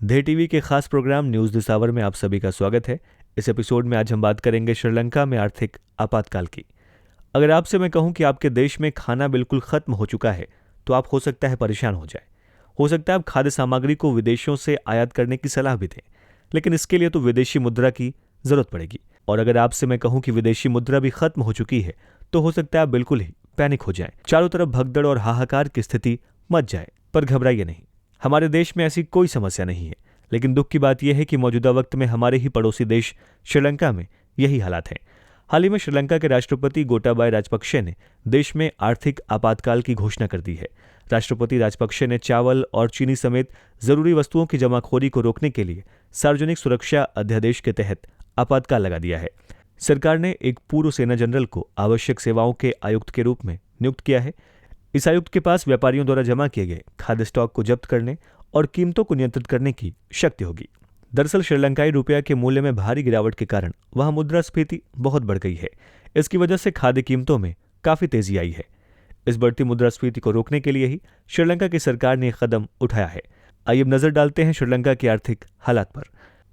दे TV के खास programme news this our में आप सभी का स्वागत है। इस एपिसोड में आज हम बात करेंगे श्रीलंका में आर्थिक आपातकाल की। अगर आपसे मैं कहूं कि आपके देश में खाना बिल्कुल खत्म हो चुका है तो आप हो सकता है परेशान हो जाए। हो सकता है आप खाद्य सामग्री को विदेशों से आयात करने की सलाह भी दें, लेकिन इसके लिए तो विदेशी मुद्रा की जरूरत पड़ेगी। और अगर आपसे मैं कहूं कि विदेशी मुद्रा भी खत्म हो चुकी है तो हो सकता है आप बिल्कुल ही पैनिक हो जाएं। चारों तरफ भगदड़ और हाहाकार की स्थिति मच जाए, पर घबराइए नहीं। हमारे देश में ऐसी कोई समस्या नहीं है, लेकिन दुख की बात यह है कि मौजूदा वक्त में हमारे ही पड़ोसी देश श्रीलंका में यही हालात हैं। हाल ही में श्रीलंका के राष्ट्रपति गोटाबाया राजपक्षे ने देश में आर्थिक आपातकाल की घोषणा कर दी है। राष्ट्रपति राजपक्षे ने चावल और चीनी समेत जरूरी वस्तुओं की जमाखोरी को रोकने के लिए सार्वजनिक सुरक्षा अध्यादेश के तहत आपातकाल लगा दिया है। सरकार ने एक पूर्व सेना जनरल को आवश्यक सेवाओं के आयुक्त के रूप में नियुक्त किया है। इस आयुक्त के पास व्यापारियों द्वारा जमा किए गए खाद्य स्टॉक को जब्त करने और कीमतों को नियंत्रित करने की शक्ति होगी। दरअसल श्रीलंकाई रुपया के मूल्य में भारी गिरावट के कारण वहां मुद्रास्फीति बहुत बढ़ गई है। इसकी वजह से खाद्य कीमतों में काफी तेजी आई है। इस बढ़ती मुद्रास्फीति को रोकने के लिए ही श्रीलंका की सरकार ने कदम उठाया है। आइए अब नजर डालते हैं श्रीलंका के आर्थिक हालात पर।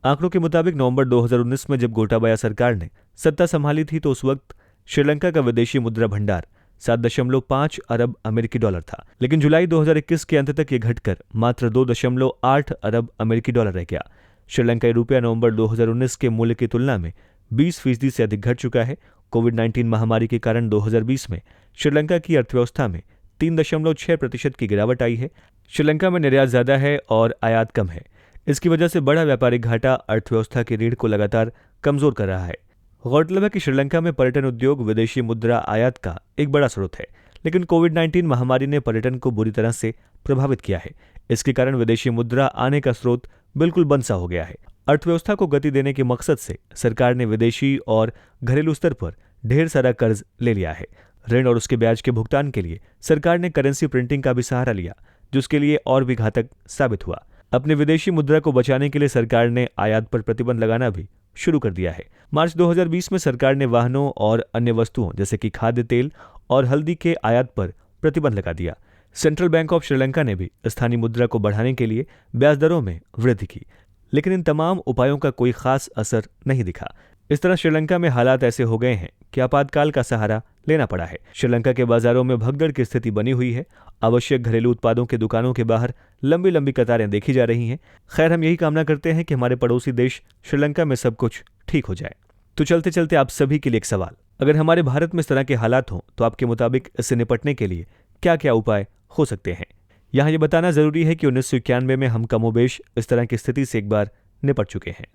आंकड़ों के मुताबिक नवंबर 2019 में जब गोटाबाया सरकार ने सत्ता संभाली थी तो उस वक्त श्रीलंका का विदेशी मुद्रा भंडार 7.5 अरब अमेरिकी डॉलर था, लेकिन जुलाई 2021 के अंत तक ये घटकर मात्र 2.8 अरब अमेरिकी डॉलर रह गया। श्रीलंकाई रुपया नवंबर 2019 के मूल्य की तुलना में 20% से अधिक घट चुका है। कोविड-19 महामारी के कारण 2020 में श्रीलंका की अर्थव्यवस्था में 3.6% की गिरावट आई है। श्रीलंका में निर्यात ज्यादा है और आयात कम है। इसकी वजह से बड़ा व्यापारिक घाटा अर्थव्यवस्था की रीढ़ को लगातार कमजोर कर रहा है। गौरतलब है कि श्रीलंका में पर्यटन उद्योग विदेशी मुद्रा आयात का एक बड़ा स्रोत है, लेकिन कोविड-19 महामारी ने पर्यटन को बुरी तरह से प्रभावित किया है। इसके कारण विदेशी मुद्रा आने का स्रोत बिल्कुल बंद सा हो गया है। अर्थव्यवस्था को गति देने के मकसद से सरकार ने विदेशी और घरेलू स्तर पर ढेर सारा कर्ज ले लिया है। ऋण और उसके ब्याज के भुगतान के लिए सरकार ने करेंसी प्रिंटिंग का भी सहारा लिया, जिसके लिए और भी घातक साबित हुआ। अपने विदेशी मुद्रा को बचाने के लिए सरकार ने आयात पर प्रतिबंध लगाना भी शुरू कर दिया है। मार्च 2020 में सरकार ने वाहनों और अन्य वस्तुओं जैसे कि खाद्य तेल और हल्दी के आयात पर प्रतिबंध लगा दिया। सेंट्रल बैंक ऑफ श्रीलंका ने भी स्थानीय मुद्रा को बढ़ाने के लिए ब्याज दरों में वृद्धि की, लेकिन इन तमाम उपायों का कोई खास असर नहीं दिखा। इस तरह श्रीलंका में हालात ऐसे हो गए हैं कि आपातकाल का सहारा लेना पड़ा है। श्रीलंका के बाजारों में भगदड़ की स्थिति बनी हुई है। आवश्यक घरेलू उत्पादों के दुकानों के बाहर लंबी लंबी कतारें देखी जा रही हैं। खैर, हम यही कामना करते हैं कि हमारे पड़ोसी देश श्रीलंका में सब कुछ ठीक हो जाए। तो चलते चलते आप सभी के लिए एक सवाल, अगर हमारे भारत में इस तरह के हालात हों तो आपके मुताबिक इससे निपटने के लिए क्या क्या उपाय हो सकते हैं? यहाँ ये बताना जरूरी है कि 1991 में हम कमोबेश इस तरह की स्थिति से एक बार निपट चुके हैं।